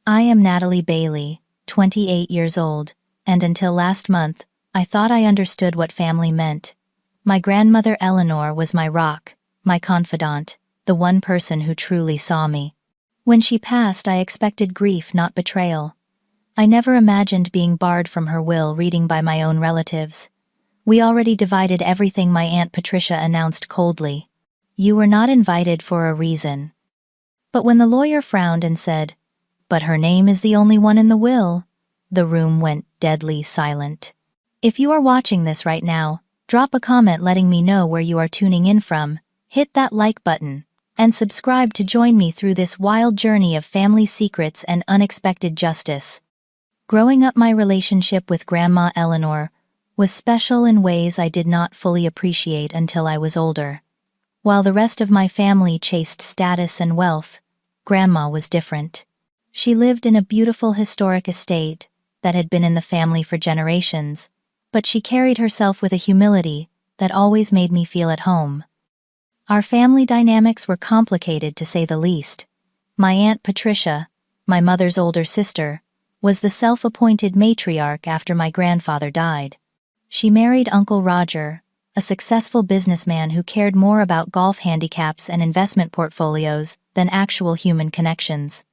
I am Natalie Bailey, 28 years old, and until last month, I thought I understood what family meant. My grandmother Eleanor was my rock, my confidant, the one person who truly saw me. When she passed, I expected grief, not betrayal. I never imagined being barred from her will reading by my own relatives. We already divided everything, my Aunt Patricia announced coldly. You were not invited for a reason. But when the lawyer frowned and said, "But her name is the only one in the will," the room went deadly silent. If you are watching this right now, drop a comment letting me know where you are tuning in from, hit that like button, and subscribe to join me through this wild journey of family secrets and unexpected justice. Growing up, my relationship with Grandma Eleanor was special in ways I did not fully appreciate until I was older. While the rest of my family chased status and wealth, Grandma was different. She lived in a beautiful historic estate that had been in the family for generations, but she carried herself with a humility that always made me feel at home. Our family dynamics were complicated, to say the least. My Aunt Patricia, my mother's older sister, was the self-appointed matriarch after my grandfather died. She married Uncle Roger, a successful businessman who cared more about golf handicaps and investment portfolios than actual human connections.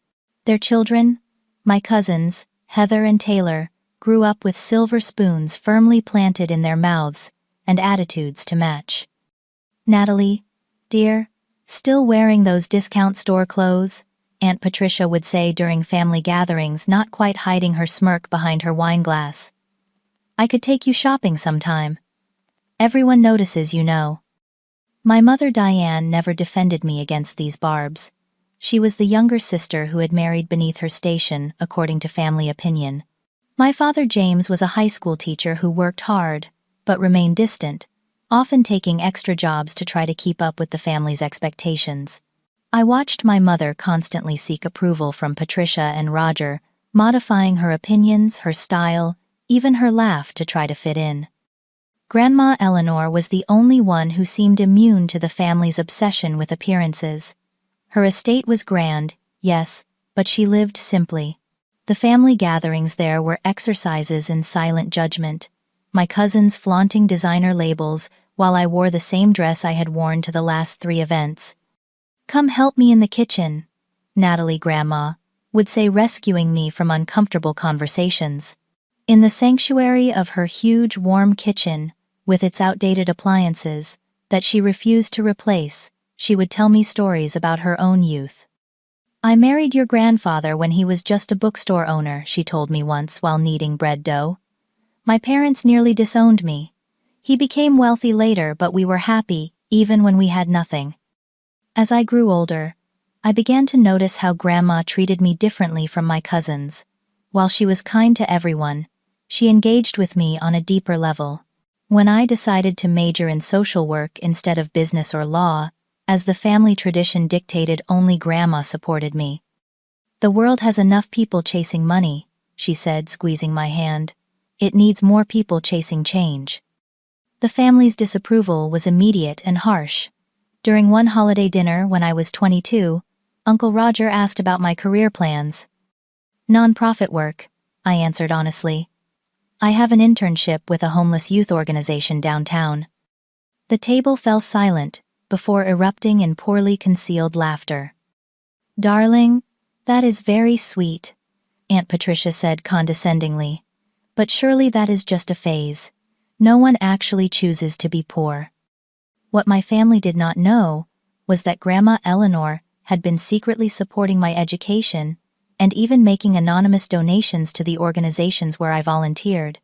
Their children, my cousins, Heather and Taylor, grew up with silver spoons firmly planted in their mouths and attitudes to match. "Natalie, dear, still wearing those discount store clothes?" Aunt Patricia would say during family gatherings, not quite hiding her smirk behind her wine glass. "I could take you shopping sometime. Everyone notices, you know." My mother Diane never defended me against these barbs. She was the younger sister who had married beneath her station, according to family opinion. My father James was a high school teacher who worked hard, but remained distant, often taking extra jobs to try to keep up with the family's expectations. I watched my mother constantly seek approval from Patricia and Roger, modifying her opinions, her style, even her laugh to try to fit in. Grandma Eleanor was the only one who seemed immune to the family's obsession with appearances. Her estate was grand, yes, but she lived simply. The family gatherings there were exercises in silent judgment, my cousins flaunting designer labels while I wore the same dress I had worn to the last 3 events. "Come help me in the kitchen," Natalie Grandma would say, rescuing me from uncomfortable conversations. In the sanctuary of her huge, warm kitchen, with its outdated appliances that she refused to replace, she would tell me stories about her own youth. "I married your grandfather when he was just a bookstore owner," she told me once while kneading bread dough. "My parents nearly disowned me. He became wealthy later, but we were happy, even when we had nothing." As I grew older, I began to notice how Grandma treated me differently from my cousins. While she was kind to everyone, she engaged with me on a deeper level. When I decided to major in social work instead of business or law, as the family tradition dictated, only Grandma supported me. "The world has enough people chasing money," she said, squeezing my hand. "It needs more people chasing change." The family's disapproval was immediate and harsh. During one holiday dinner when I was 22, Uncle Roger asked about my career plans. "Nonprofit work," I answered honestly. "I have an internship with a homeless youth organization downtown." The table fell silent before erupting in poorly concealed laughter. "Darling, that is very sweet," Aunt Patricia said condescendingly. "But surely that is just a phase. No one actually chooses to be poor." What my family did not know was that Grandma Eleanor had been secretly supporting my education and even making anonymous donations to the organizations where I volunteered.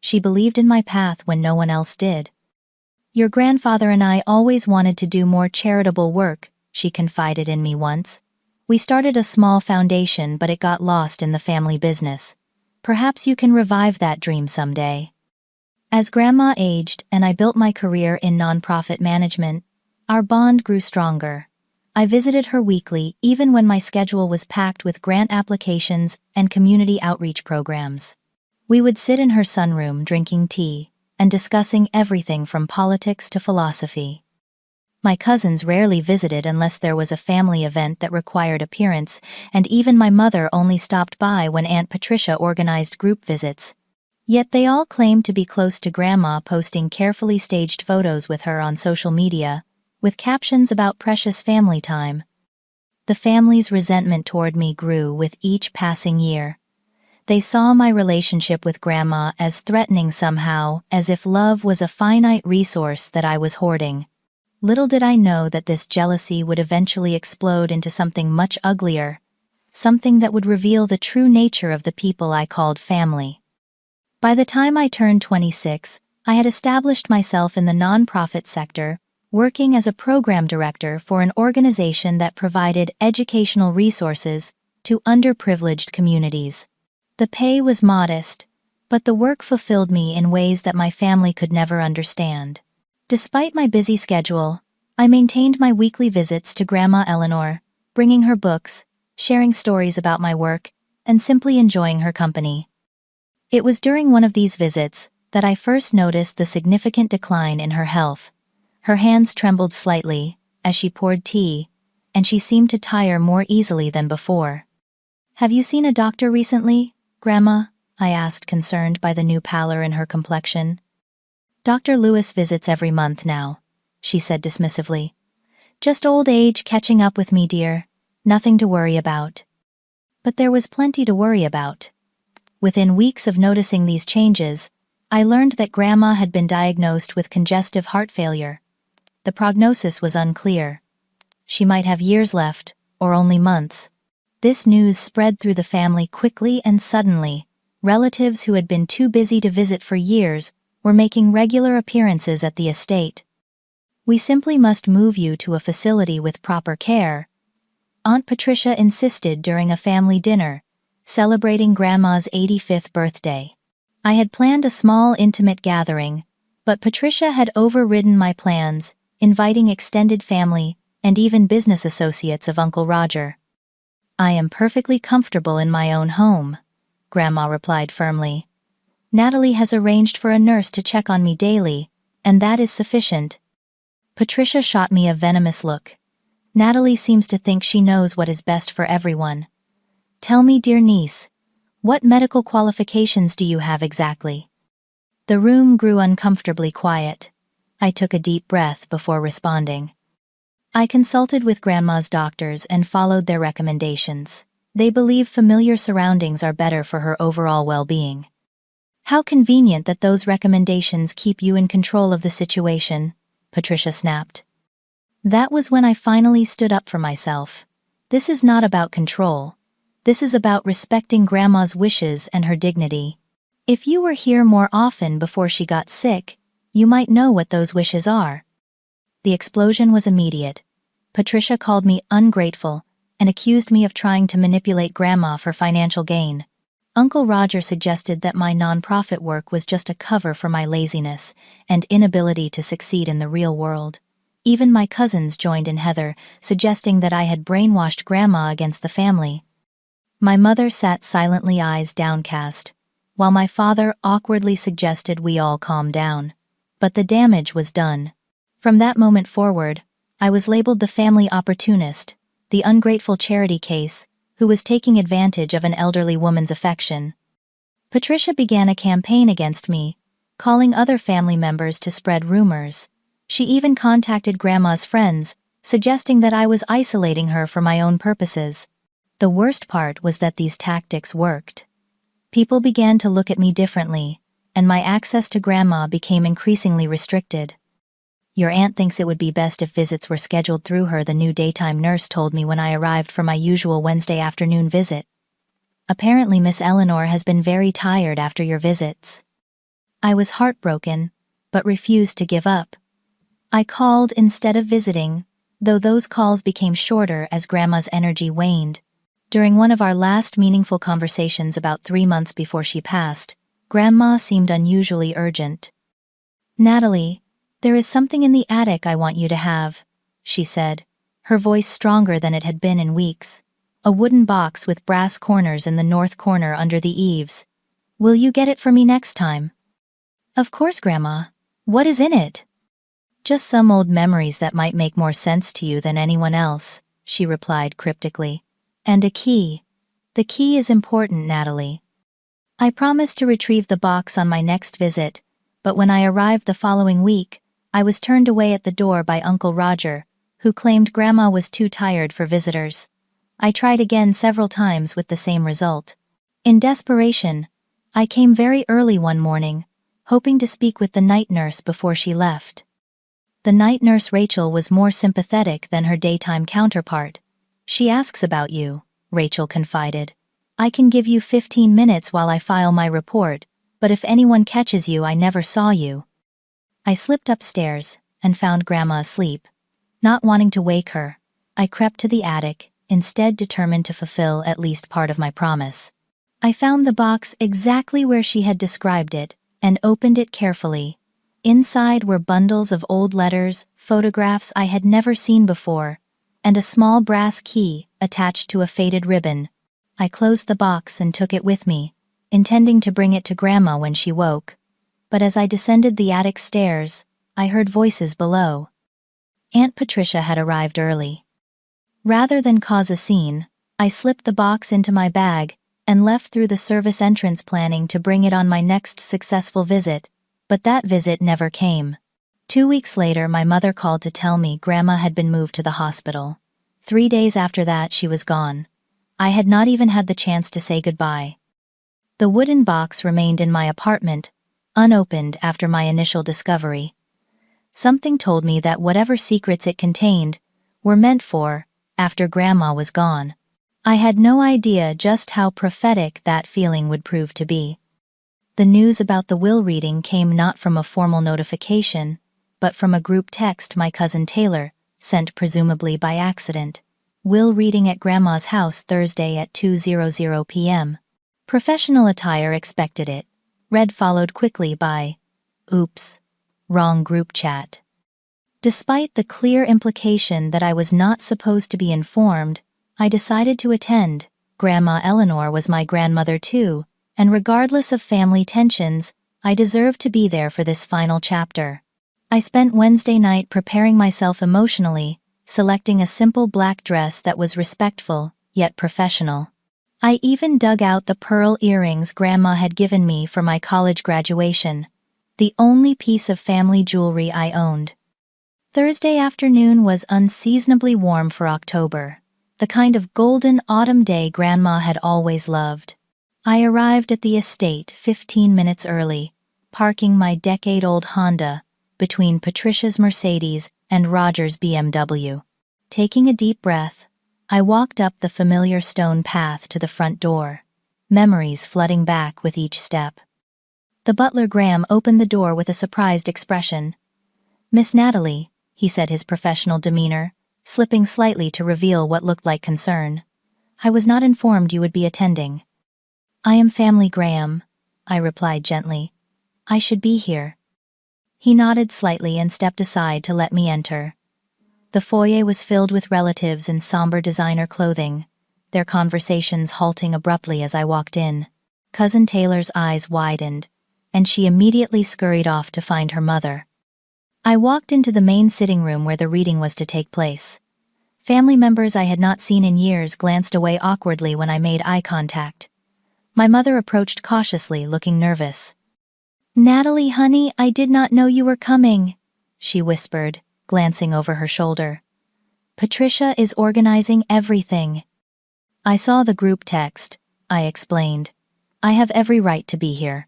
She believed in my path when no one else did. "Your grandfather and I always wanted to do more charitable work," she confided in me once. "We started a small foundation, but it got lost in the family business. Perhaps you can revive that dream someday." As Grandma aged and I built my career in nonprofit management, our bond grew stronger. I visited her weekly, even when my schedule was packed with grant applications and community outreach programs. We would sit in her sunroom drinking tea and discussing everything from politics to philosophy. My cousins rarely visited unless there was a family event that required appearance, and even my mother only stopped by when Aunt Patricia organized group visits. Yet they all claimed to be close to Grandma, posting carefully staged photos with her on social media, with captions about precious family time. The family's resentment toward me grew with each passing year. They saw my relationship with Grandma as threatening somehow, as if love was a finite resource that I was hoarding. Little did I know that this jealousy would eventually explode into something much uglier, something that would reveal the true nature of the people I called family. By the time I turned 26, I had established myself in the nonprofit sector, working as a program director for an organization that provided educational resources to underprivileged communities. The pay was modest, but the work fulfilled me in ways that my family could never understand. Despite my busy schedule, I maintained my weekly visits to Grandma Eleanor, bringing her books, sharing stories about my work, and simply enjoying her company. It was during one of these visits that I first noticed the significant decline in her health. Her hands trembled slightly as she poured tea, and she seemed to tire more easily than before. "Have you seen a doctor recently, Grandma?" I asked, concerned by the new pallor in her complexion. "Dr. Lewis visits every month now," she said dismissively. "Just old age catching up with me, dear. Nothing to worry about." But there was plenty to worry about. Within weeks of noticing these changes, I learned that Grandma had been diagnosed with congestive heart failure. The prognosis was unclear. She might have years left, or only months. This news spread through the family quickly and suddenly. Relatives who had been too busy to visit for years were making regular appearances at the estate. "We simply must move you to a facility with proper care," Aunt Patricia insisted during a family dinner, celebrating Grandma's 85th birthday. I had planned a small, intimate gathering, but Patricia had overridden my plans, inviting extended family and even business associates of Uncle Roger. "I am perfectly comfortable in my own home," Grandma replied firmly. "Natalie has arranged for a nurse to check on me daily, and that is sufficient." Patricia shot me a venomous look. "Natalie seems to think she knows what is best for everyone. Tell me, dear niece, what medical qualifications do you have exactly?" The room grew uncomfortably quiet. I took a deep breath before responding. "I consulted with Grandma's doctors and followed their recommendations. They believe familiar surroundings are better for her overall well-being." "How convenient that those recommendations keep you in control of the situation," Patricia snapped. That was when I finally stood up for myself. This is not about control. This is about respecting Grandma's wishes and her dignity. If you were here more often before she got sick, you might know what those wishes are. The explosion was immediate. Patricia called me ungrateful and accused me of trying to manipulate Grandma for financial gain. Uncle Roger suggested that my nonprofit work was just a cover for my laziness and inability to succeed in the real world. Even my cousins joined in Heather, suggesting that I had brainwashed Grandma against the family. My mother sat silently, eyes downcast, while my father awkwardly suggested we all calm down. But the damage was done. From that moment forward, I was labeled the family opportunist, the ungrateful charity case, who was taking advantage of an elderly woman's affection. Patricia began a campaign against me, calling other family members to spread rumors. She even contacted Grandma's friends, suggesting that I was isolating her for my own purposes. The worst part was that these tactics worked. People began to look at me differently, and my access to Grandma became increasingly restricted. "Your aunt thinks it would be best if visits were scheduled through her," the new daytime nurse told me when I arrived for my usual Wednesday afternoon visit. "Apparently Miss Eleanor has been very tired after your visits." I was heartbroken, but refused to give up. I called instead of visiting, though those calls became shorter as Grandma's energy waned. During one of our last meaningful conversations about 3 months before she passed, Grandma seemed unusually urgent. "Natalie, there is something in the attic I want you to have," she said, her voice stronger than it had been in weeks. "A wooden box with brass corners in the north corner under the eaves. Will you get it for me next time?" "Of course, Grandma. What is in it?" Just some old memories that might make more sense to you than anyone else, she replied cryptically. And a key. The key is important, Natalie. I promised to retrieve the box on my next visit, but when I arrived the following week, I was turned away at the door by Uncle Roger, who claimed Grandma was too tired for visitors. I tried again several times with the same result. In desperation, I came very early one morning, hoping to speak with the night nurse before she left. The night nurse Rachel was more sympathetic than her daytime counterpart. She asks about you, Rachel confided. I can give you 15 minutes while I file my report, but if anyone catches you, I never saw you. I slipped upstairs and found Grandma asleep. Not wanting to wake her, I crept to the attic, instead determined to fulfill at least part of my promise. I found the box exactly where she had described it and opened it carefully. Inside were bundles of old letters, photographs I had never seen before, and a small brass key attached to a faded ribbon. I closed the box and took it with me, intending to bring it to Grandma when she woke. But as I descended the attic stairs, I heard voices below. Aunt Patricia had arrived early. Rather than cause a scene, I slipped the box into my bag and left through the service entrance planning to bring it on my next successful visit, but that visit never came. 2 weeks later, my mother called to tell me Grandma had been moved to the hospital. 3 days after that, she was gone. I had not even had the chance to say goodbye. The wooden box remained in my apartment, unopened after my initial discovery. Something told me that whatever secrets it contained were meant for after Grandma was gone. I had no idea just how prophetic that feeling would prove to be. The news about the will reading came not from a formal notification, but from a group text my cousin Taylor sent presumably by accident. Will reading at Grandma's house Thursday at 2:00 p.m. Professional attire expected it. Read followed quickly by, "Oops, wrong group chat." Despite the clear implication that I was not supposed to be informed, I decided to attend. Grandma Eleanor was my grandmother too, and regardless of family tensions, I deserved to be there for this final chapter. I spent Wednesday night preparing myself emotionally, selecting a simple black dress that was respectful, yet professional. I even dug out the pearl earrings Grandma had given me for my college graduation, the only piece of family jewelry I owned. Thursday afternoon was unseasonably warm for October, the kind of golden autumn day Grandma had always loved. I arrived at the estate 15 minutes early, parking my decade-old Honda between Patricia's Mercedes and Roger's BMW. Taking a deep breath, I walked up the familiar stone path to the front door, memories flooding back with each step. The butler Graham opened the door with a surprised expression. "Miss Natalie," he said, his professional demeanor slipping slightly to reveal what looked like concern. "I was not informed you would be attending." "I am Family Graham," I replied gently. "I should be here." He nodded slightly and stepped aside to let me enter. The foyer was filled with relatives in somber designer clothing, their conversations halting abruptly as I walked in. Cousin Taylor's eyes widened, and she immediately scurried off to find her mother. I walked into the main sitting room where the reading was to take place. Family members I had not seen in years glanced away awkwardly when I made eye contact. My mother approached cautiously, looking nervous. "Natalie, honey, I did not know you were coming," she whispered, glancing over her shoulder. "Patricia is organizing everything." "I saw the group text," I explained. "I have every right to be here."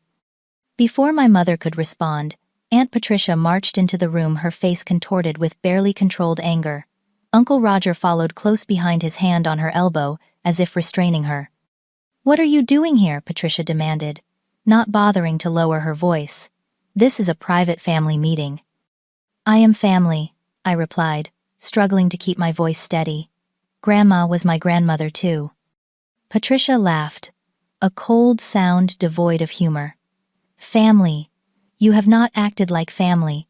Before my mother could respond, Aunt Patricia marched into the room, her face contorted with barely controlled anger. Uncle Roger followed close behind, his hand on her elbow, as if restraining her. "What are you doing here?" Patricia demanded, not bothering to lower her voice. "This is a private family meeting." "I am family," I replied, struggling to keep my voice steady. "Grandma was my grandmother too." Patricia laughed, a cold sound devoid of humor. "Family. You have not acted like family.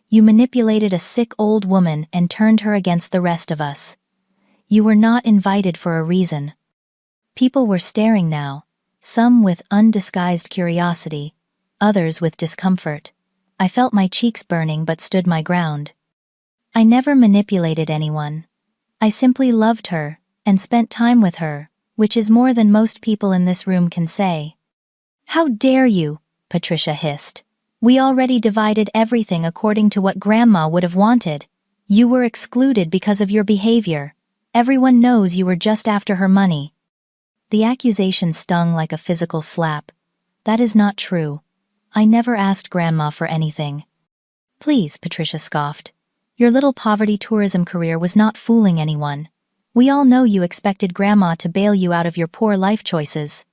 You manipulated a sick old woman and turned her against the rest of us. You were not invited for a reason." People were staring now, some with undisguised curiosity, others with discomfort. I felt my cheeks burning but stood my ground. I never manipulated anyone. I simply loved her, and spent time with her, which is more than most people in this room can say. "How dare you?" Patricia hissed. "We already divided everything according to what Grandma would have wanted. You were excluded because of your behavior. Everyone knows you were just after her money." The accusation stung like a physical slap. "That is not true. I never asked Grandma for anything." "Please," Patricia scoffed. "Your little poverty tourism career was not fooling anyone. We all know you expected Grandma to bail you out of your poor life choices."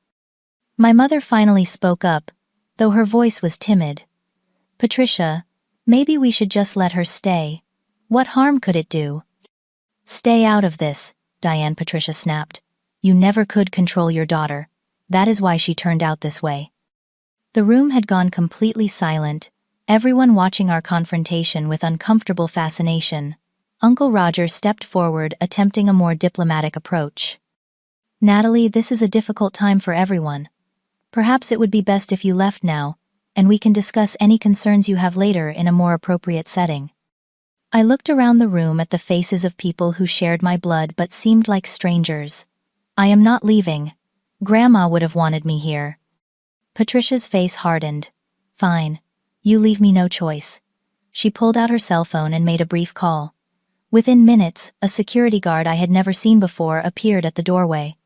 My mother finally spoke up, though her voice was timid. "Patricia, maybe we should just let her stay. What harm could it do?" "Stay out of this," Diane Patricia snapped. "You never could control your daughter. That is why she turned out this way." The room had gone completely silent, everyone watching our confrontation with uncomfortable fascination. Uncle Roger stepped forward, attempting a more diplomatic approach. "Natalie, this is a difficult time for everyone. Perhaps it would be best if you left now, and we can discuss any concerns you have later in a more appropriate setting." I looked around the room at the faces of people who shared my blood but seemed like strangers. "I am not leaving. Grandma would have wanted me here." Patricia's face hardened. "Fine. You leave me no choice." She pulled out her cell phone and made a brief call. Within minutes, a security guard I had never seen before appeared at the doorway.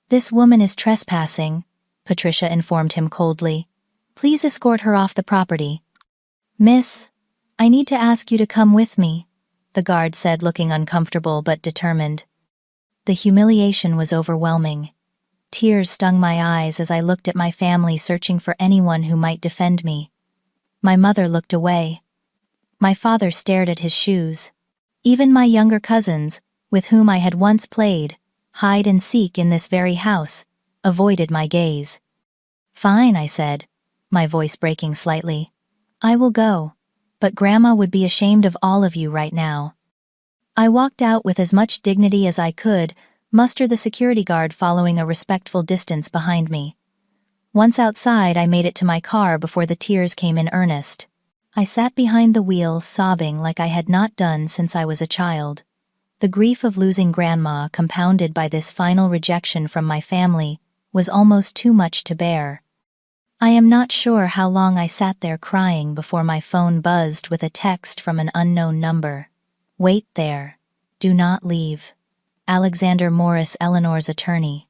"This woman is trespassing," Patricia informed him coldly. "Please escort her off the property." "Miss, I need to ask you to come with me," the guard said, looking uncomfortable but determined. The humiliation was overwhelming. Tears stung my eyes as I looked at my family searching for anyone who might defend me. My mother looked away. My father stared at his shoes. Even my younger cousins, with whom I had once played hide and seek in this very house, avoided my gaze. "Fine," I said, my voice breaking slightly. "I will go, but Grandma would be ashamed of all of you right now." I walked out with as much dignity as I could, muster the security guard following a respectful distance behind me. Once outside, I made it to my car before the tears came in earnest. I sat behind the wheel, sobbing like I had not done since I was a child. The grief of losing Grandma, compounded by this final rejection from my family, was almost too much to bear. I am not sure how long I sat there crying before my phone buzzed with a text from an unknown number. "Wait there. Do not leave. Alexander Morris, Eleanor's attorney."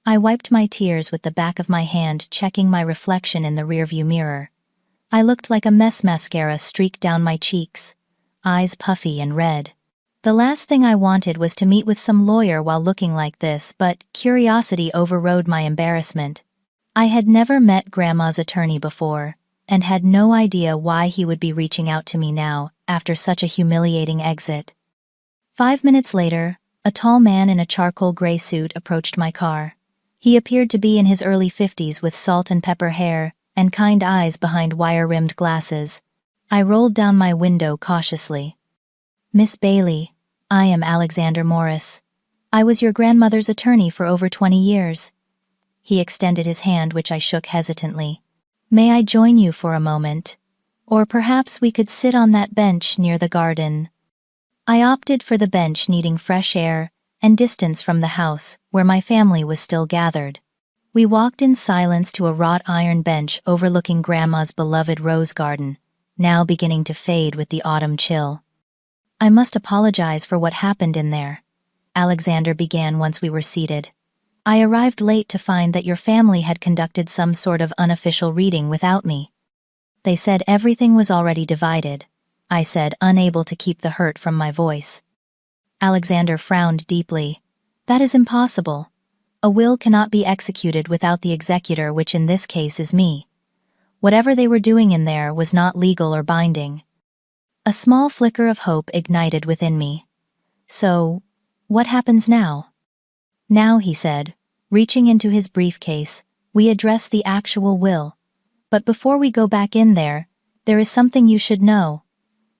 I wiped my tears with the back of my hand, checking my reflection in the rearview mirror. I looked like a mess mascara streaked down my cheeks, eyes puffy and red. The last thing I wanted was to meet with some lawyer while looking like this, but curiosity overrode my embarrassment. I had never met Grandma's attorney before, and had no idea why he would be reaching out to me now, after such a humiliating exit. 5 minutes later, a tall man in a charcoal gray suit approached my car. He appeared to be in his early 50s with salt and pepper hair and kind eyes behind wire-rimmed glasses. I rolled down my window cautiously. "Miss Bailey, I am Alexander Morris. I was your grandmother's attorney for over 20 years. He extended his hand, which I shook hesitantly. "May I join you for a moment? Or perhaps we could sit on that bench near the garden." I opted for the bench, needing fresh air and distance from the house, where my family was still gathered. We walked in silence to a wrought iron bench overlooking Grandma's beloved rose garden, now beginning to fade with the autumn chill. "I must apologize for what happened in there," Alexander began once we were seated. "I arrived late to find that your family had conducted some sort of unofficial reading without me." "They said everything was already divided," I said, unable to keep the hurt from my voice. Alexander frowned deeply. "That is impossible. A will cannot be executed without the executor, which in this case is me. Whatever they were doing in there was not legal or binding." A small flicker of hope ignited within me. "So, what happens now?" "Now," he said, reaching into his briefcase, "we address the actual will. But before we go back in there is something you should know."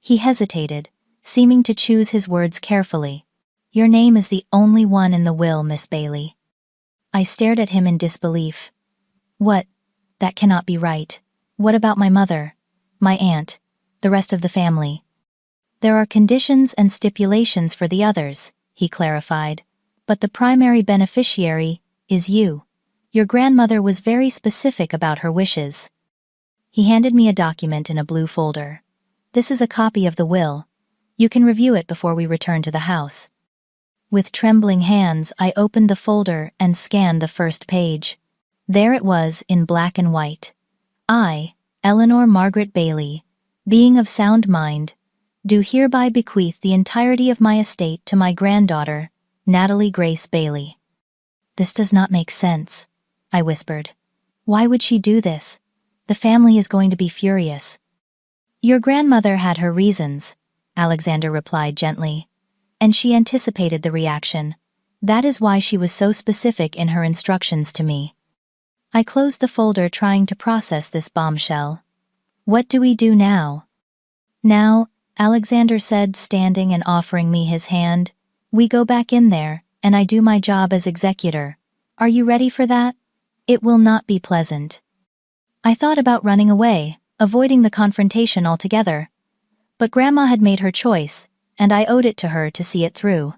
He hesitated, seeming to choose his words carefully. "Your name is the only one in the will, Miss Bailey." I stared at him in disbelief. "What? That cannot be right. What about my mother?" my aunt, the rest of the family. There are conditions and stipulations for the others, he clarified, but the primary beneficiary is you. Your grandmother was very specific about her wishes. He handed me a document in a blue folder. This is a copy of the will. You can review it before we return to the house. With trembling hands, I opened the folder and scanned the first page. There it was in black and white. I, Eleanor Margaret Bailey, being of sound mind, do hereby bequeath the entirety of my estate to my granddaughter, Natalie Grace Bailey. This does not make sense, I whispered. Why would she do this? The family is going to be furious. Your grandmother had her reasons, Alexander replied gently, and she anticipated the reaction. That is why she was so specific in her instructions to me. I closed the folder trying to process this bombshell. What do we do now? Now, Alexander said, standing and offering me his hand, we go back in there, and I do my job as executor. Are you ready for that? It will not be pleasant. I thought about running away, avoiding the confrontation altogether. But Grandma had made her choice, and I owed it to her to see it through.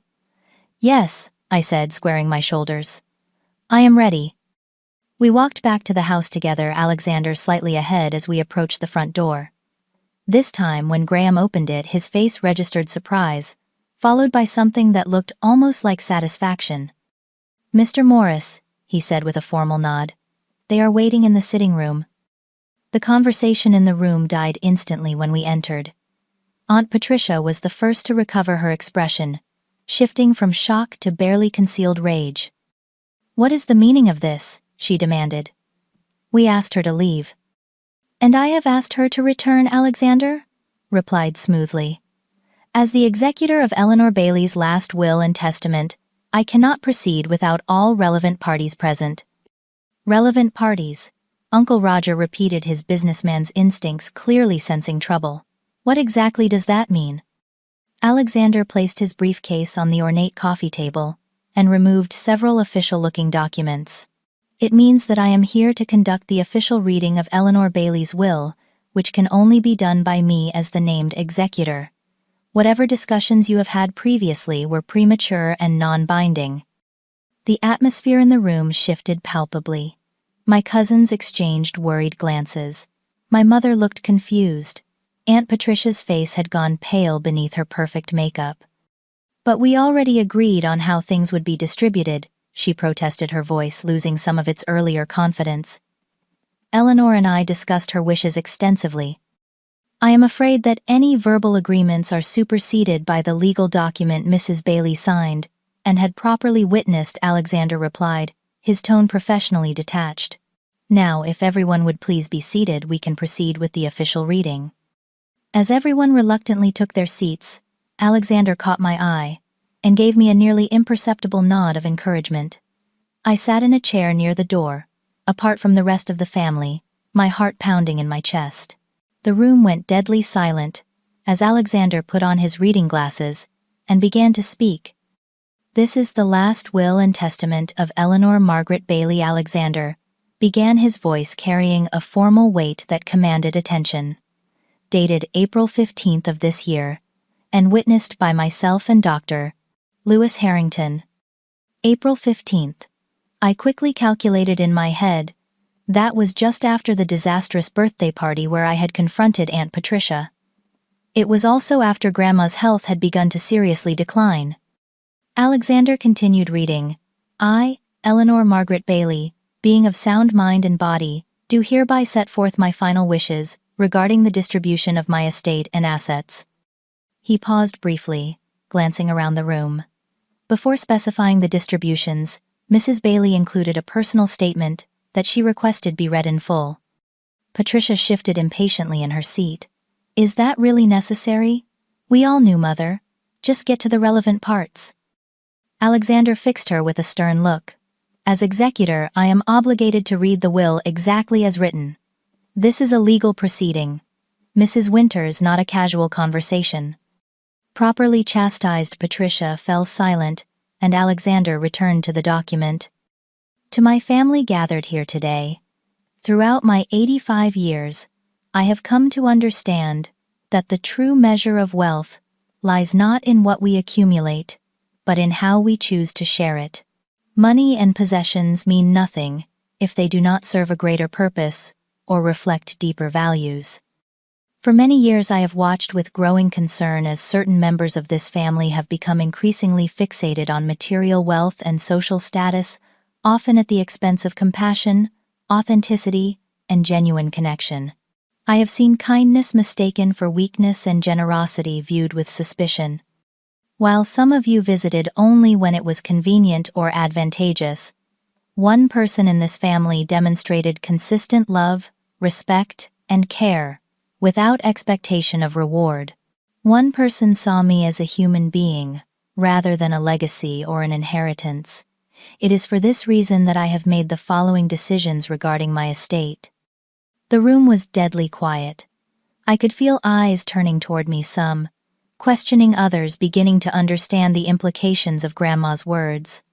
Yes, I said, squaring my shoulders. I am ready. We walked back to the house together, Alexander slightly ahead as we approached the front door. This time, when Graham opened it, his face registered surprise, followed by something that looked almost like satisfaction. Mr. Morris, he said with a formal nod. They are waiting in the sitting room. The conversation in the room died instantly when we entered. Aunt Patricia was the first to recover her expression, shifting from shock to barely concealed rage. What is the meaning of this? She demanded. We asked her to leave. And I have asked her to return, Alexander? Replied smoothly. As the executor of Eleanor Bailey's last will and testament, I cannot proceed without all relevant parties present. Relevant parties. Uncle Roger repeated, his businessman's instincts clearly sensing trouble. What exactly does that mean? Alexander placed his briefcase on the ornate coffee table and removed several official-looking documents. It means that I am here to conduct the official reading of Eleanor Bailey's will, which can only be done by me as the named executor. Whatever discussions you have had previously were premature and non-binding. The atmosphere in the room shifted palpably. My cousins exchanged worried glances. My mother looked confused. Aunt Patricia's face had gone pale beneath her perfect makeup. But we already agreed on how things would be distributed, she protested, her voice losing some of its earlier confidence. Eleanor and I discussed her wishes extensively. I am afraid that any verbal agreements are superseded by the legal document Mrs. Bailey signed and had properly witnessed, Alexander replied, his tone professionally detached. Now, if everyone would please be seated, we can proceed with the official reading. As everyone reluctantly took their seats, Alexander caught my eye and gave me a nearly imperceptible nod of encouragement. I sat in a chair near the door, apart from the rest of the family, my heart pounding in my chest. The room went deadly silent as Alexander put on his reading glasses and began to speak. This is the last will and testament of Eleanor Margaret Bailey. Alexander began, his voice carrying a formal weight that commanded attention. Dated April 15th of this year, and witnessed by myself and Dr. Lewis Harrington. April 15th. I quickly calculated in my head. That was just after the disastrous birthday party where I had confronted Aunt Patricia. It was also after Grandma's health had begun to seriously decline. Alexander continued reading. I, Eleanor Margaret Bailey, being of sound mind and body, do hereby set forth my final wishes regarding the distribution of my estate and assets. He paused briefly, glancing around the room. Before specifying the distributions, Mrs. Bailey included a personal statement that she requested be read in full. Patricia shifted impatiently in her seat. Is that really necessary? We all knew, Mother. Just get to the relevant parts. Alexander fixed her with a stern look. As executor, I am obligated to read the will exactly as written. This is a legal proceeding. Mrs. Winters, not a casual conversation. Properly chastised, Patricia fell silent, and Alexander returned to the document. To my family gathered here today. Throughout my 85 years, I have come to understand that the true measure of wealth lies not in what we accumulate, but in how we choose to share it. Money and possessions mean nothing if they do not serve a greater purpose or reflect deeper values. For many years I have watched with growing concern as certain members of this family have become increasingly fixated on material wealth and social status, often at the expense of compassion, authenticity, and genuine connection. I have seen kindness mistaken for weakness and generosity viewed with suspicion. While some of you visited only when it was convenient or advantageous, one person in this family demonstrated consistent love, respect, and care, without expectation of reward. One person saw me as a human being, rather than a legacy or an inheritance. It is for this reason that I have made the following decisions regarding my estate. The room was deadly quiet. I could feel eyes turning toward me, some questioning, others beginning to understand the implications of Grandma's words.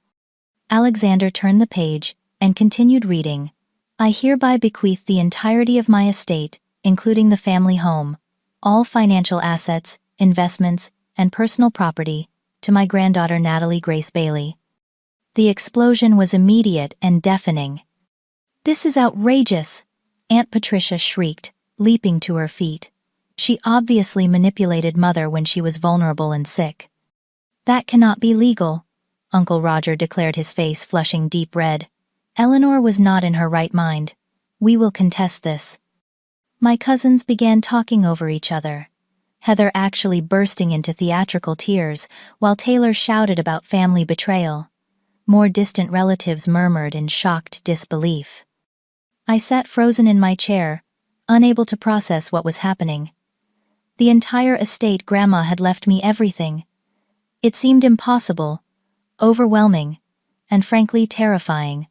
Alexander turned the page and continued reading. I hereby bequeath the entirety of my estate, including the family home, all financial assets, investments, and personal property, to my granddaughter Natalie Grace Bailey. The explosion was immediate and deafening. "This is outrageous!" Aunt Patricia shrieked, leaping to her feet. She obviously manipulated Mother when she was vulnerable and sick. "That cannot be legal," Uncle Roger declared, his face flushing deep red. "Eleanor was not in her right mind. We will contest this." My cousins began talking over each other, Heather actually bursting into theatrical tears, while Taylor shouted about family betrayal. More distant relatives murmured in shocked disbelief. I sat frozen in my chair, unable to process what was happening. The entire estate, Grandma had left me everything. It seemed impossible, overwhelming, and frankly terrifying.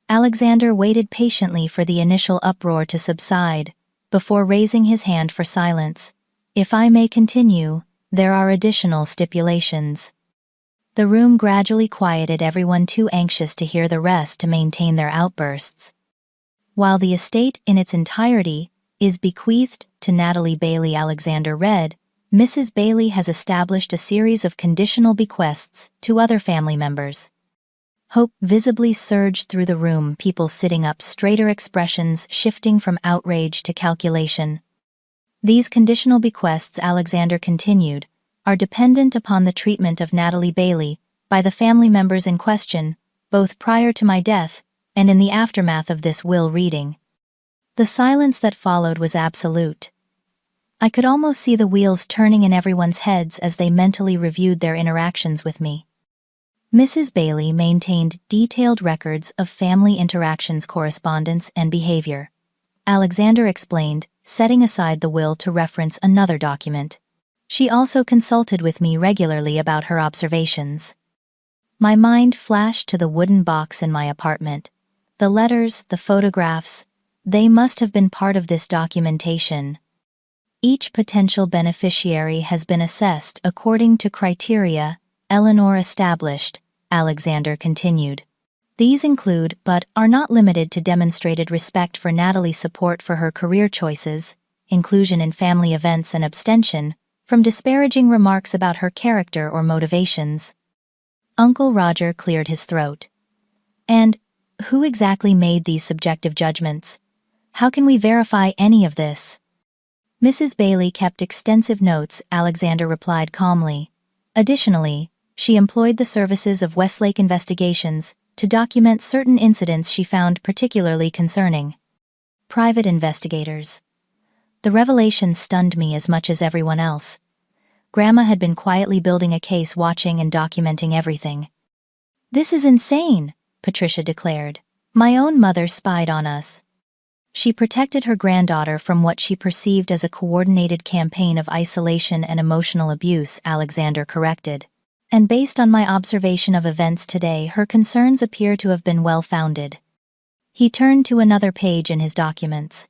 Alexander waited patiently for the initial uproar to subside, before raising his hand for silence. "If I may continue, there are additional stipulations." The room gradually quieted, everyone too anxious to hear the rest to maintain their outbursts. "While the estate in its entirety is bequeathed to Natalie Bailey," Alexander read, "Mrs. Bailey has established a series of conditional bequests to other family members." Hope visibly surged through the room, people sitting up straighter, expressions shifting from outrage to calculation. "These conditional bequests," Alexander continued, "are dependent upon the treatment of Natalie Bailey by the family members in question, both prior to my death and in the aftermath of this will reading." The silence that followed was absolute. I could almost see the wheels turning in everyone's heads as they mentally reviewed their interactions with me. Mrs. Bailey maintained detailed records of family interactions, correspondence, and behavior. Alexander explained, setting aside the will to reference another document. She also consulted with me regularly about her observations. My mind flashed to the wooden box in my apartment. The letters, the photographs, they must have been part of this documentation. "Each potential beneficiary has been assessed according to criteria Eleanor established," Alexander continued. "These include, but are not limited to, demonstrated respect for Natalie's, support for her career choices, inclusion in family events, and abstention from disparaging remarks about her character or motivations." Uncle Roger cleared his throat. "And who exactly made these subjective judgments? How can we verify any of this?" "Mrs. Bailey kept extensive notes," Alexander replied calmly. "Additionally, she employed the services of Westlake Investigations to document certain incidents she found particularly concerning." Private investigators. The revelation stunned me as much as everyone else. Grandma had been quietly building a case, watching and documenting everything. "This is insane," Patricia declared. "My own mother spied on us." She protected her granddaughter from what she perceived as a coordinated campaign of isolation and emotional abuse, Alexander corrected. "And based on my observation of events today, her concerns appear to have been well-founded." He turned to another page in his documents.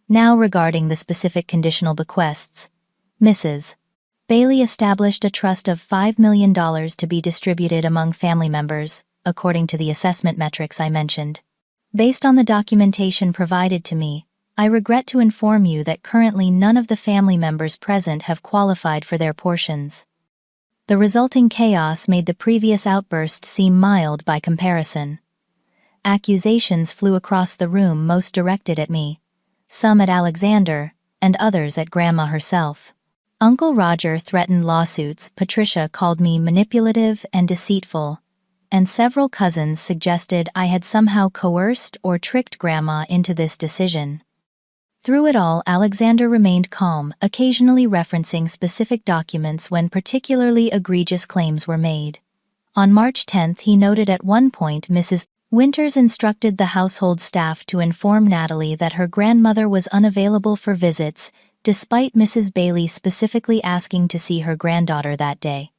"Now regarding the specific conditional bequests, Mrs. Bailey established a trust of $5 million to be distributed among family members, according to the assessment metrics I mentioned. Based on the documentation provided to me, I regret to inform you that currently none of the family members present have qualified for their portions. The resulting chaos made the previous outburst seem mild by comparison. Accusations flew across the room, most directed at me, some at Alexander, and others at Grandma herself. Uncle Roger threatened lawsuits, Patricia called me manipulative and deceitful, and several cousins suggested I had somehow coerced or tricked Grandma into this decision. Through it all, Alexander remained calm, occasionally referencing specific documents when particularly egregious claims were made. On March 10th, he noted at one point Mrs. Winters instructed the household staff to inform Natalie that her grandmother was unavailable for visits, despite Mrs. Bailey specifically asking to see her granddaughter that day.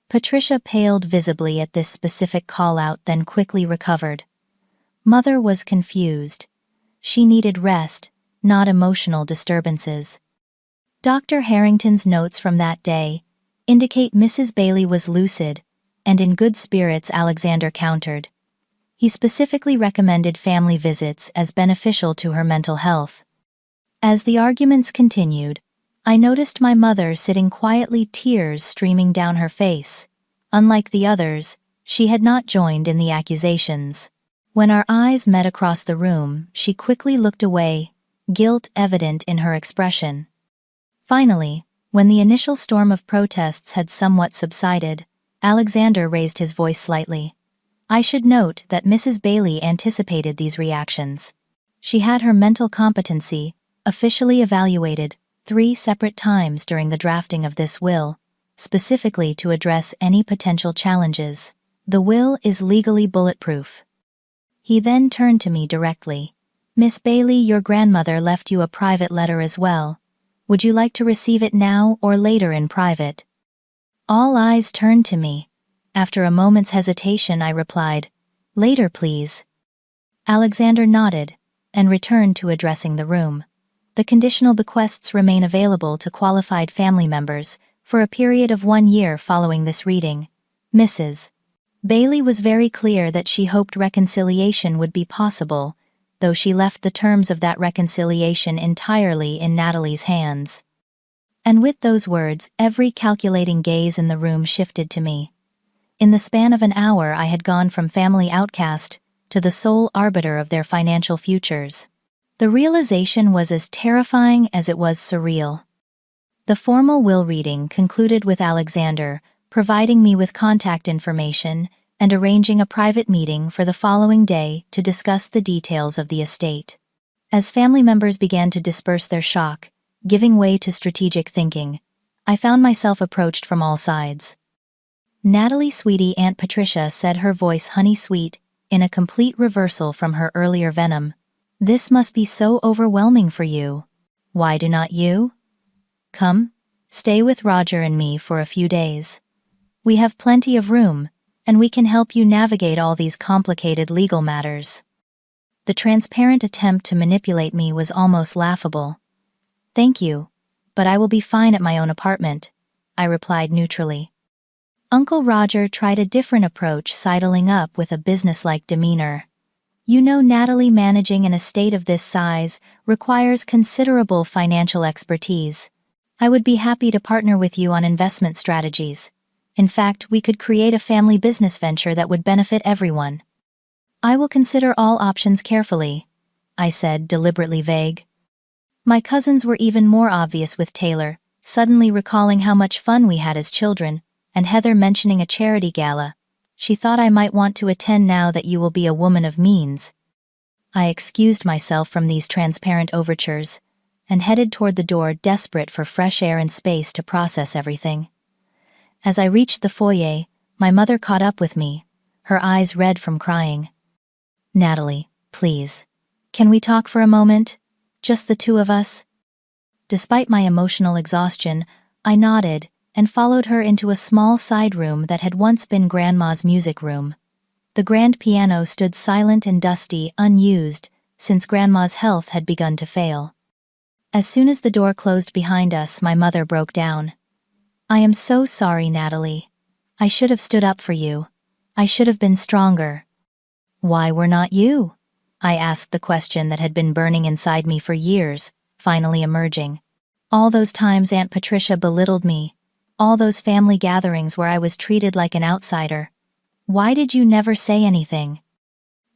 Patricia paled visibly at this specific call-out, then quickly recovered. Mother was confused. She needed rest, not emotional disturbances. Dr. Harrington's notes from that day indicate Mrs. Bailey was lucid, and in good spirits. Alexander countered. He specifically recommended family visits as beneficial to her mental health. As the arguments continued, I noticed my mother sitting quietly, tears streaming down her face. Unlike the others, she had not joined in the accusations. When our eyes met across the room, she quickly looked away, guilt evident in her expression. Finally, when the initial storm of protests had somewhat subsided, Alexander raised his voice slightly. I should note that Mrs. Bailey anticipated these reactions. She had her mental competency officially evaluated 3 separate times during the drafting of this will, specifically to address any potential challenges. The will is legally bulletproof. He then turned to me directly. Miss Bailey, your grandmother left you a private letter as well. Would you like to receive it now or later in private? All eyes turned to me. After a moment's hesitation, I replied, later, please. Alexander nodded and returned to addressing the room. The conditional bequests remain available to qualified family members for a period of 1 year following this reading. Mrs. Bailey was very clear that she hoped reconciliation would be possible, though she left the terms of that reconciliation entirely in Natalie's hands. And with those words, every calculating gaze in the room shifted to me. In the span of an hour, I had gone from family outcast to the sole arbiter of their financial futures. The realization was as terrifying as it was surreal. The formal will reading concluded with Alexander providing me with contact information and arranging a private meeting for the following day to discuss the details of the estate. As family members began to disperse their shock, giving way to strategic thinking, I found myself approached from all sides. Natalie, sweetie, Aunt Patricia said, her voice honey-sweet, in a complete reversal from her earlier venom. This must be so overwhelming for you. Why do not you? Come, stay with Roger and me for a few days. We have plenty of room, and we can help you navigate all these complicated legal matters. The transparent attempt to manipulate me was almost laughable. Thank you, but I will be fine at my own apartment, I replied neutrally. Uncle Roger tried a different approach, sidling up with a businesslike demeanor. You know, Natalie, managing an estate of this size requires considerable financial expertise. I would be happy to partner with you on investment strategies. In fact, we could create a family business venture that would benefit everyone. I will consider all options carefully, I said, deliberately vague. My cousins were even more obvious, with Taylor suddenly recalling how much fun we had as children, and Heather mentioning a charity gala. She thought I might want to attend now that you will be a woman of means. I excused myself from these transparent overtures and headed toward the door, desperate for fresh air and space to process everything. As I reached the foyer, my mother caught up with me, her eyes red from crying. Natalie, please. Can we talk for a moment? Just the two of us? Despite my emotional exhaustion, I nodded and followed her into a small side room that had once been Grandma's music room. The grand piano stood silent and dusty, unused, since Grandma's health had begun to fail. As soon as the door closed behind us, my mother broke down. I am so sorry, Natalie. I should have stood up for you. I should have been stronger. Why were not you? I asked the question that had been burning inside me for years, finally emerging. All those times Aunt Patricia belittled me. All those family gatherings where I was treated like an outsider. Why did you never say anything?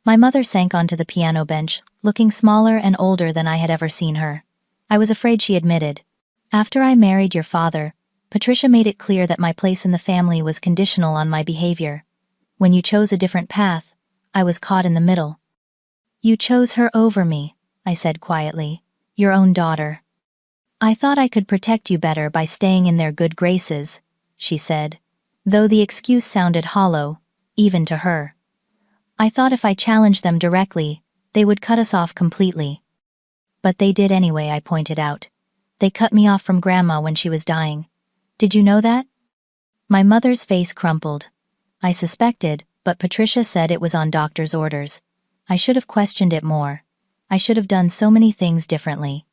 My mother sank onto the piano bench, looking smaller and older than I had ever seen her. I was afraid, she admitted. After I married your father, Patricia made it clear that my place in the family was conditional on my behavior. When you chose a different path, I was caught in the middle. You chose her over me, I said quietly. Your own daughter. I thought I could protect you better by staying in their good graces, she said, though the excuse sounded hollow, even to her. I thought if I challenged them directly, they would cut us off completely. But they did anyway, I pointed out. They cut me off from Grandma when she was dying. Did you know that? My mother's face crumpled. I suspected, but Patricia said it was on doctor's orders. I should have questioned it more. I should have done so many things differently.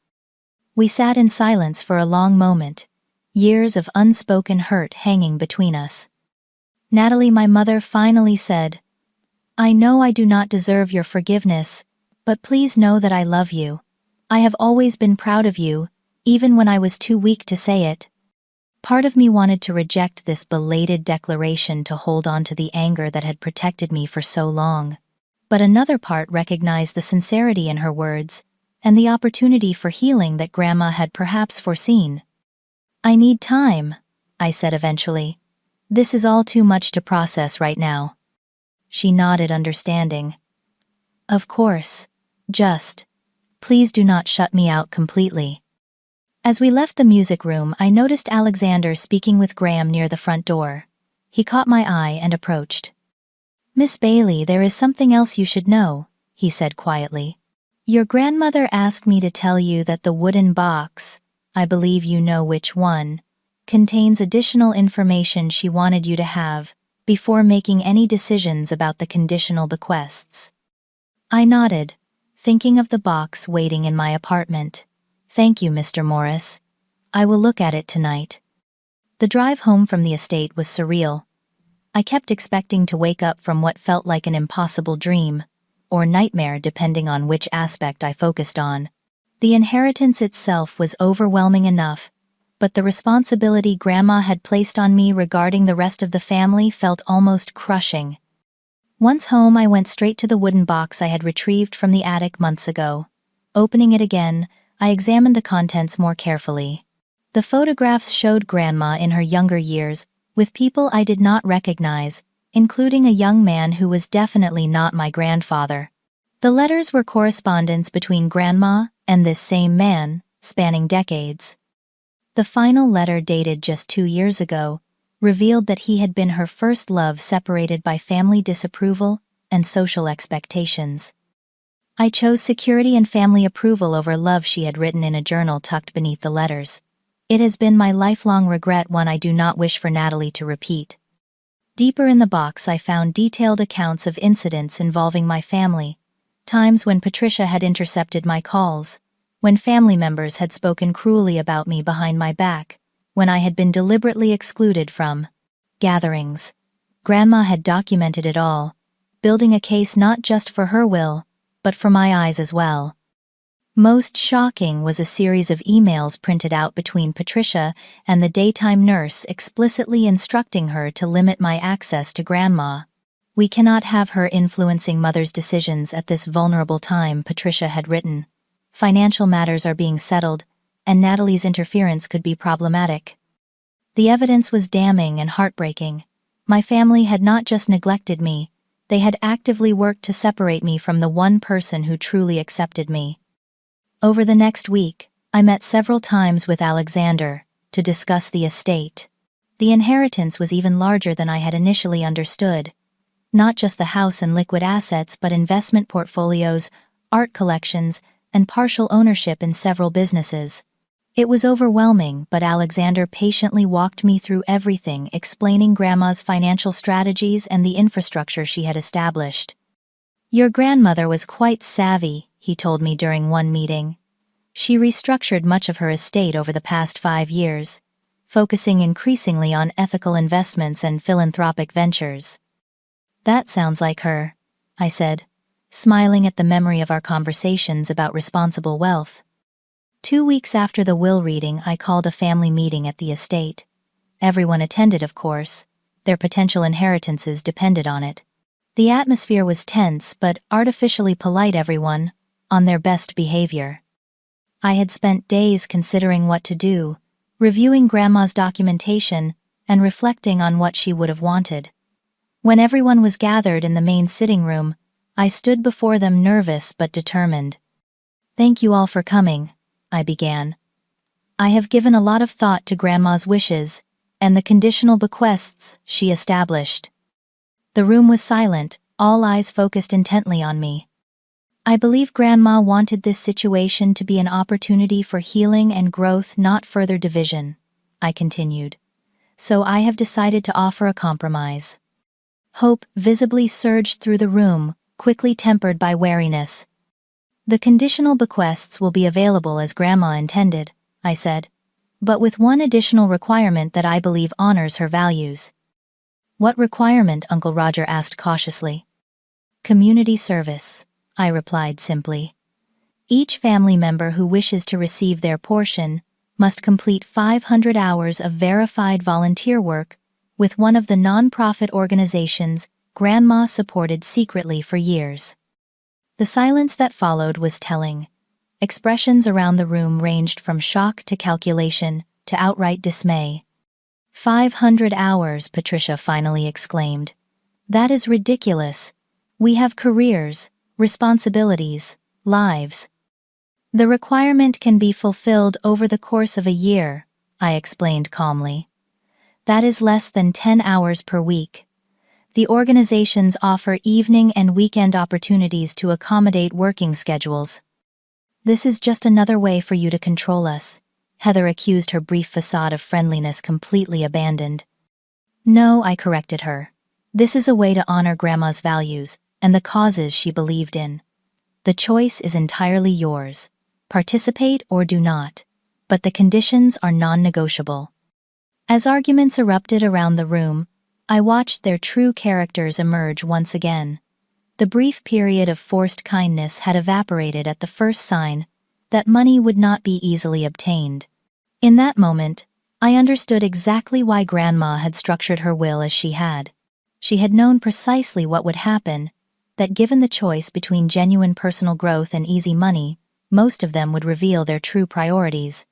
We sat in silence for a long moment, years of unspoken hurt hanging between us. Natalie, my mother finally said, I know I do not deserve your forgiveness, but please know that I love you. I have always been proud of you, even when I was too weak to say it. Part of me wanted to reject this belated declaration to hold on to the anger that had protected me for so long. But another part recognized the sincerity in her words, and the opportunity for healing that Grandma had perhaps foreseen. I need time, I said eventually. This is all too much to process right now. She nodded, understanding. Of course. Please do not shut me out completely. As we left the music room, I noticed Alexander speaking with Graham near the front door. He caught my eye and approached. Miss Bailey, there is something else you should know, he said quietly. Your grandmother asked me to tell you that the wooden box, I believe you know which one, contains additional information she wanted you to have before making any decisions about the conditional bequests. I nodded, thinking of the box waiting in my apartment. Thank you, Mr. Morris. I will look at it tonight. The drive home from the estate was surreal. I kept expecting to wake up from what felt like an impossible dream, or nightmare depending on which aspect I focused on. The inheritance itself was overwhelming enough, but the responsibility Grandma had placed on me regarding the rest of the family felt almost crushing. Once home, I went straight to the wooden box I had retrieved from the attic months ago. Opening it again, I examined the contents more carefully. The photographs showed Grandma in her younger years, with people I did not recognize, including a young man who was definitely not my grandfather. The letters were correspondence between Grandma and this same man, spanning decades. The final letter, dated just 2 years ago, revealed that he had been her first love, separated by family disapproval and social expectations. I chose security and family approval over love, she had written in a journal tucked beneath the letters. It has been my lifelong regret, one I do not wish for Natalie to repeat. Deeper in the box, I found detailed accounts of incidents involving my family, times when Patricia had intercepted my calls, when family members had spoken cruelly about me behind my back, when I had been deliberately excluded from gatherings. Grandma had documented it all, building a case not just for her will, but for my eyes as well. Most shocking was a series of emails printed out between Patricia and the daytime nurse, explicitly instructing her to limit my access to Grandma. We cannot have her influencing Mother's decisions at this vulnerable time, Patricia had written. Financial matters are being settled, and Natalie's interference could be problematic. The evidence was damning and heartbreaking. My family had not just neglected me, they had actively worked to separate me from the one person who truly accepted me. Over the next week, I met several times with Alexander to discuss the estate. The inheritance was even larger than I had initially understood. Not just the house and liquid assets, but investment portfolios, art collections, and partial ownership in several businesses. It was overwhelming, but Alexander patiently walked me through everything, explaining Grandma's financial strategies and the infrastructure she had established. Your grandmother was quite savvy, he told me during one meeting. She restructured much of her estate over the past 5 years, focusing increasingly on ethical investments and philanthropic ventures. That sounds like her, I said. smiling at the memory of our conversations about responsible wealth. 2 weeks after the will reading, I called a family meeting at the estate. Everyone attended, of course. Their potential inheritances depended on it. The atmosphere was tense but artificially polite, everyone on their best behavior. I had spent days considering what to do, reviewing Grandma's documentation and reflecting on what she would have wanted. When everyone was gathered in the main sitting room, I stood before them nervous but determined. "Thank you all for coming," I began. "I have given a lot of thought to Grandma's wishes and the conditional bequests she established." The room was silent, all eyes focused intently on me. "I believe Grandma wanted this situation to be an opportunity for healing and growth, not further division," I continued. "So I have decided to offer a compromise." Hope visibly surged through the room, quickly tempered by wariness. "The conditional bequests will be available as Grandma intended," I said, "but with one additional requirement that I believe honors her values." "What requirement?" Uncle Roger asked cautiously. "Community service," I replied simply. "Each family member who wishes to receive their portion must complete 500 hours of verified volunteer work with one of the non-profit organizations Grandma supported secretly for years." The silence that followed was telling. Expressions around the room ranged from shock to calculation to outright dismay. 500 hours, Patricia finally exclaimed. "That is ridiculous. We have careers, responsibilities, lives." "The requirement can be fulfilled over the course of a year," I explained calmly. "That is less than 10 hours per week. The organizations offer evening and weekend opportunities to accommodate working schedules." "This is just another way for you to control us," Heather accused, her brief facade of friendliness completely abandoned. "No," I corrected her. "This is a way to honor Grandma's values and the causes she believed in. The choice is entirely yours. Participate or do not. But the conditions are non-negotiable." As arguments erupted around the room, I watched their true characters emerge once again. The brief period of forced kindness had evaporated at the first sign that money would not be easily obtained. In that moment, I understood exactly why Grandma had structured her will as she had. She had known precisely what would happen, that given the choice between genuine personal growth and easy money, most of them would reveal their true priorities.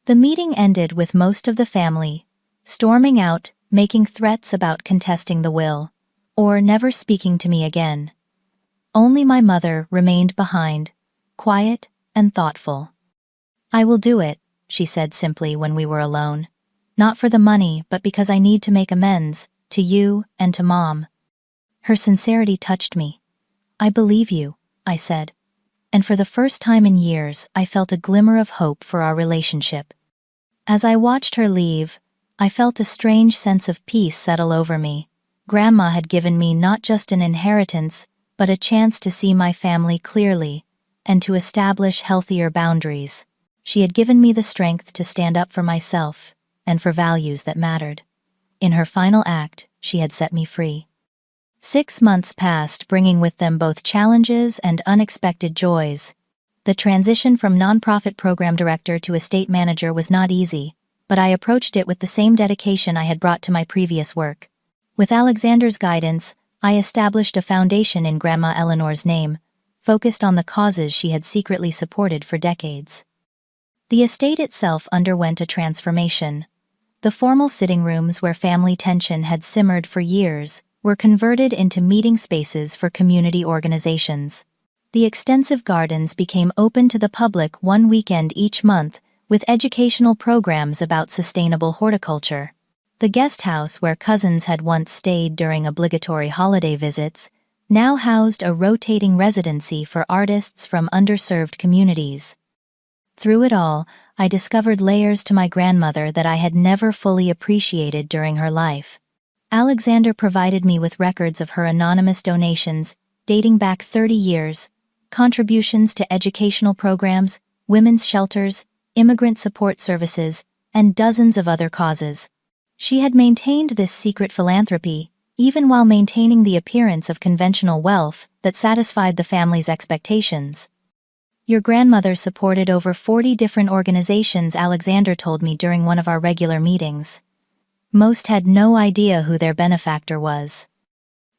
The meeting ended with most of the family storming out, making threats about contesting the will, or never speaking to me again. Only my mother remained behind, quiet and thoughtful. "I will do it," she said simply when we were alone. "Not for the money, but because I need to make amends, to you and to Mom." Her sincerity touched me. "I believe you," I said. And for the first time in years, I felt a glimmer of hope for our relationship. As I watched her leave, I felt a strange sense of peace settle over me. Grandma had given me not just an inheritance, but a chance to see my family clearly and to establish healthier boundaries. She had given me the strength to stand up for myself and for values that mattered. In her final act, she had set me free. 6 months passed, bringing with them both challenges and unexpected joys. The transition from nonprofit program director to estate manager was not easy, but I approached it with the same dedication I had brought to my previous work. With Alexander's guidance, I established a foundation in Grandma Eleanor's name, focused on the causes she had secretly supported for decades. The estate itself underwent a transformation. The formal sitting rooms where family tension had simmered for years were converted into meeting spaces for community organizations. The extensive gardens became open to the public one weekend each month, with educational programs about sustainable horticulture. The guest house where cousins had once stayed during obligatory holiday visits now housed a rotating residency for artists from underserved communities. Through it all, I discovered layers to my grandmother that I had never fully appreciated during her life. Alexander provided me with records of her anonymous donations, dating back 30 years, contributions to educational programs, women's shelters, immigrant support services, and dozens of other causes. She had maintained this secret philanthropy, even while maintaining the appearance of conventional wealth that satisfied the family's expectations. Your grandmother supported over 40 different organizations, Alexander told me during one of our regular meetings. Most had no idea who their benefactor was.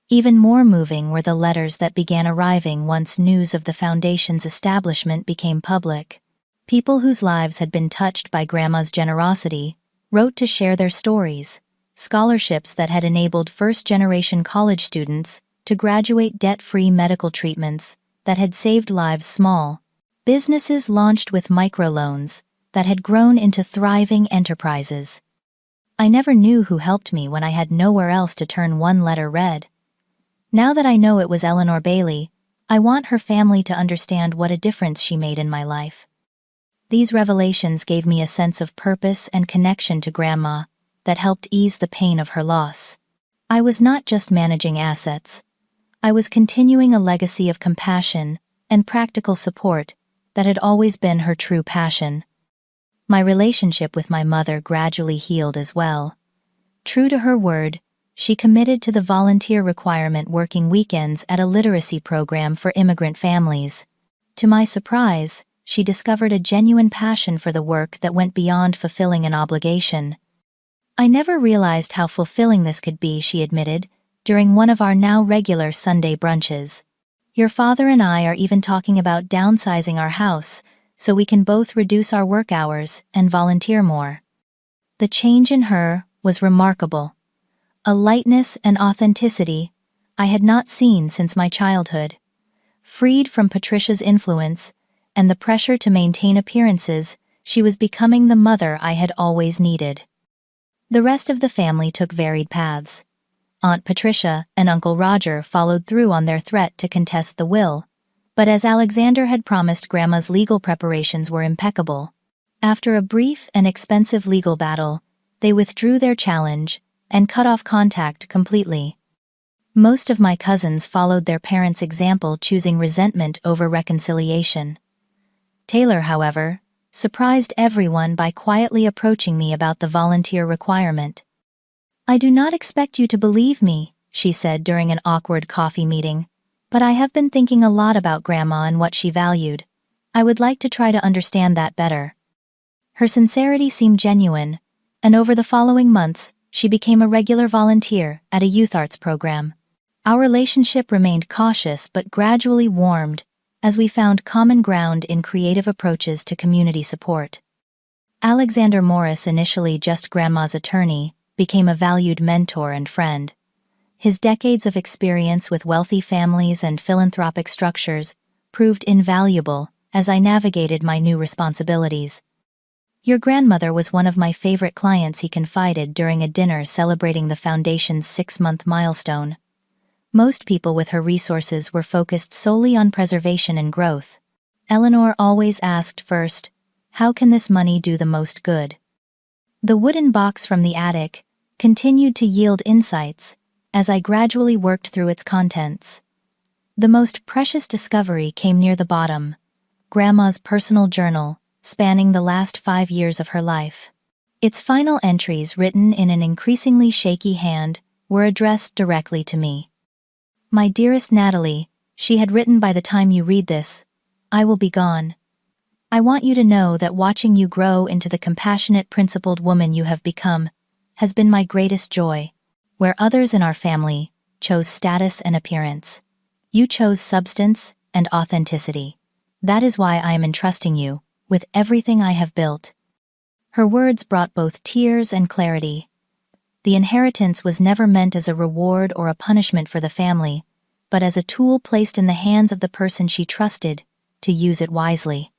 Even more moving were the letters that began arriving once news of the foundation's establishment became public. People whose lives had been touched by Grandma's generosity wrote to share their stories, scholarships that had enabled first-generation college students to graduate debt-free medical treatments that had saved lives, small businesses launched with microloans that had grown into thriving enterprises. I never knew who helped me when I had nowhere else to turn. One letter read, "Now that I know it was Eleanor Bailey, I want her family to understand what a difference she made in my life." These revelations gave me a sense of purpose and connection to Grandma that helped ease the pain of her loss. I was not just managing assets. I was continuing a legacy of compassion and practical support that had always been her true passion. My relationship with my mother gradually healed as well. True to her word, she committed to the volunteer requirement, working weekends at a literacy program for immigrant families. To my surprise, she discovered a genuine passion for the work that went beyond fulfilling an obligation. "I never realized how fulfilling this could be," she admitted, during one of our now regular Sunday brunches. "Your father and I are even talking about downsizing our house so we can both reduce our work hours and volunteer more." The change in her was remarkable. A lightness and authenticity I had not seen since my childhood. Freed from Patricia's influence and the pressure to maintain appearances, she was becoming the mother I had always needed. The rest of the family took varied paths. Aunt Patricia and Uncle Roger followed through on their threat to contest the will, but as Alexander had promised, Grandma's legal preparations were impeccable. After a brief and expensive legal battle, they withdrew their challenge and cut off contact completely. Most of my cousins followed their parents' example, choosing resentment over reconciliation. Taylor, however, surprised everyone by quietly approaching me about the volunteer requirement. "I do not expect you to believe me," she said during an awkward coffee meeting, "but I have been thinking a lot about Grandma and what she valued. I would like to try to understand that better." Her sincerity seemed genuine, and over the following months, she became a regular volunteer at a youth arts program. Our relationship remained cautious but gradually warmed as we found common ground in creative approaches to community support. Alexander Morris, initially just Grandma's attorney, became a valued mentor and friend. His decades of experience with wealthy families and philanthropic structures proved invaluable as I navigated my new responsibilities. "Your grandmother was one of my favorite clients," he confided during a dinner celebrating the foundation's 6-month milestone. "Most people with her resources were focused solely on preservation and growth. Eleanor always asked first, 'How can this money do the most good?'" The wooden box from the attic continued to yield insights as I gradually worked through its contents. The most precious discovery came near the bottom: Grandma's personal journal, spanning the last 5 years of her life. Its final entries, written in an increasingly shaky hand, were addressed directly to me. "My dearest Natalie," she had written, "by the time you read this, I will be gone. I want you to know that watching you grow into the compassionate, principled woman you have become has been my greatest joy. Where others in our family chose status and appearance, you chose substance and authenticity. That is why I am entrusting you with everything I have built." Her words brought both tears and clarity. The inheritance was never meant as a reward or a punishment for the family, but as a tool placed in the hands of the person she trusted to use it wisely.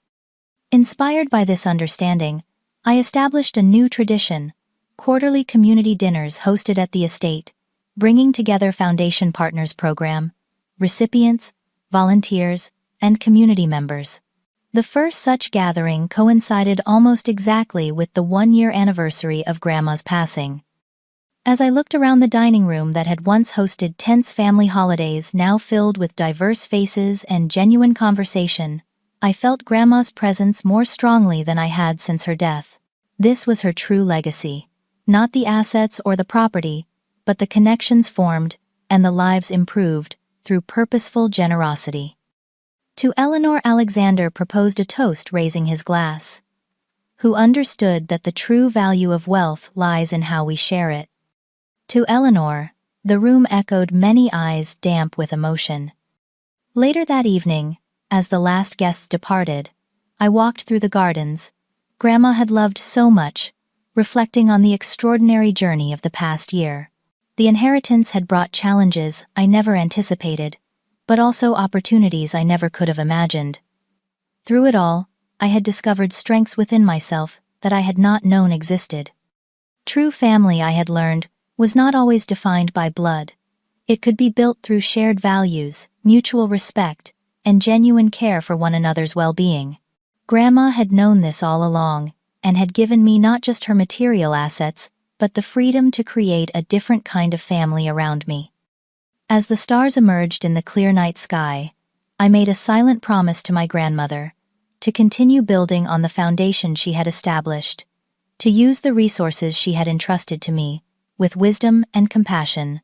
Inspired by this understanding, I established a new tradition: quarterly community dinners hosted at the estate, bringing together Foundation Partners Program recipients, volunteers, and community members. The first such gathering coincided almost exactly with the 1-year anniversary of Grandma's passing. As I looked around the dining room that had once hosted tense family holidays, now filled with diverse faces and genuine conversation, I felt Grandma's presence more strongly than I had since her death. This was her true legacy: not the assets or the property, but the connections formed and the lives improved through purposeful generosity. To Eleanor, Alexander proposed a toast, raising his glass. Who understood that the true value of wealth lies in how we share it. To Eleanor, the room echoed, many eyes damp with emotion. Later that evening, as the last guests departed, I walked through the gardens Grandma had loved so much, reflecting on the extraordinary journey of the past year. The inheritance had brought challenges I never anticipated, but also opportunities I never could have imagined. Through it all, I had discovered strengths within myself that I had not known existed. True family, I had learned, was not always defined by blood. It could be built through shared values, mutual respect, and genuine care for one another's well-being. Grandma had known this all along, and had given me not just her material assets, but the freedom to create a different kind of family around me. As the stars emerged in the clear night sky, I made a silent promise to my grandmother to continue building on the foundation she had established, to use the resources she had entrusted to me with wisdom and compassion,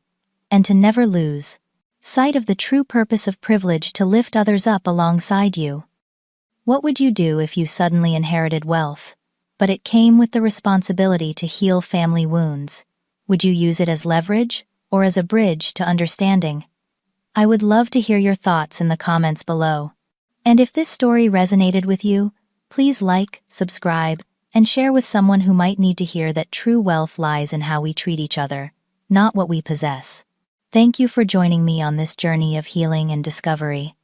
and to never lose sight of the true purpose of privilege to lift others up alongside you. What would you do if you suddenly inherited wealth, but it came with the responsibility to heal family wounds? Would you use it as leverage or as a bridge to understanding? I would love to hear your thoughts in the comments below. And if this story resonated with you, please like, subscribe, and share with someone who might need to hear that true wealth lies in how we treat each other, not what we possess. Thank you for joining me on this journey of healing and discovery.